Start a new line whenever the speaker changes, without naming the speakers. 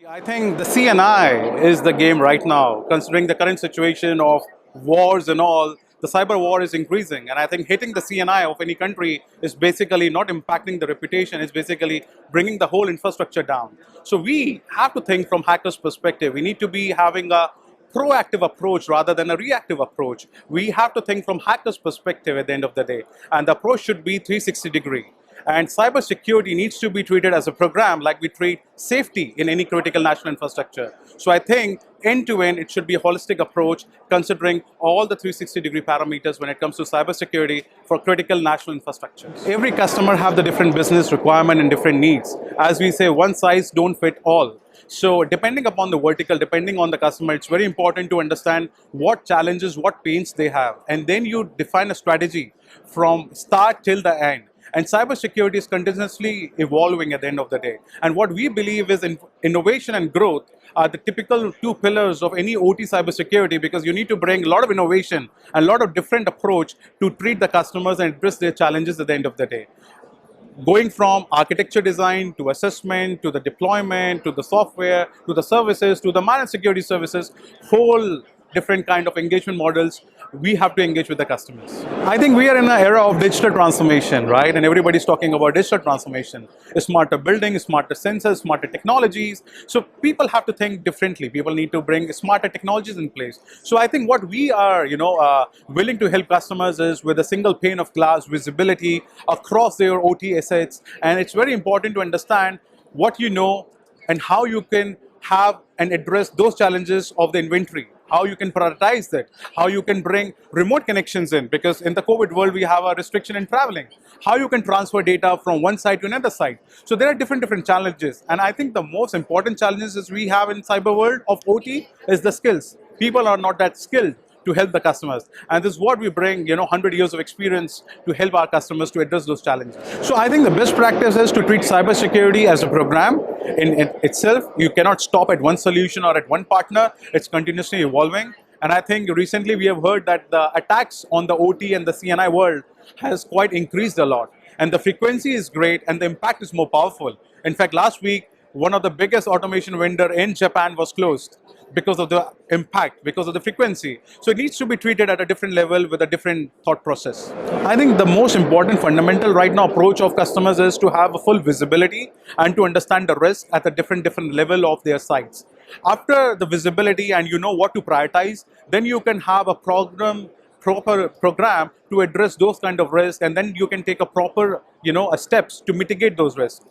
I think the CNI is the game right now, considering the current situation of wars and all. The cyber war is increasing, and I think hitting the CNI of any country is basically not impacting the reputation, it's basically bringing the whole infrastructure down. So we have to think from hackers' perspective. We need to be having a proactive approach rather than a reactive approach. We have to think from hackers' perspective at the end of the day, and the approach should be 360 degree. And cybersecurity needs to be treated as a program like we treat safety in any critical national infrastructure. So I think end-to-end, it should be a holistic approach considering all the 360-degree parameters when it comes to cybersecurity for critical national infrastructure. Every customer have the different business requirement and different needs. As we say, one size don't fit all. So depending upon the vertical, depending on the customer, it's very important to understand what challenges, what pains they have. And then you define a strategy from start till the end. And cybersecurity is continuously evolving at the end of the day. And what we believe is innovation and growth are the typical two pillars of any OT cybersecurity, because you need to bring a lot of innovation and a lot of different approach to treat the customers and address their challenges at the end of the day. Going from architecture design to assessment to the deployment to the software to the services to the managed security services, whole different kind of engagement models, we have to engage with the customers. I think we are in an era of digital transformation, right? And everybody's talking about digital transformation. Smarter buildings, smarter sensors, smarter technologies. So people have to think differently. People need to bring smarter technologies in place. So I think what we are, willing to help customers is with a single pane of glass visibility across their OT assets. And it's very important to understand what you know and how you can have and address those challenges of the inventory. How you can prioritize that, how you can bring remote connections in, because in the COVID world, we have a restriction in traveling, how you can transfer data from one site to another site. So there are different challenges. And I think the most important challenges we have in cyber world of OT is the skills. People are not that skilled to help the customers. And this is what we bring, 100 years of experience to help our customers to address those challenges. So I think the best practice is to treat cybersecurity as a program in itself. You cannot stop at one solution or at one partner. It's continuously evolving. And I think recently we have heard that the attacks on the OT and the CNI world has quite increased a lot. And the frequency is great and the impact is more powerful. In fact, last week, one of the biggest automation vendor in Japan was closed because of the impact, because of the frequency. So it needs to be treated at a different level with a different thought process. I think the most important fundamental right now approach of customers is to have a full visibility and to understand the risk at a different level of their sites. After the visibility and you know what to prioritize, then you can have a proper program to address those kind of risks, and then you can take a proper steps to mitigate those risks.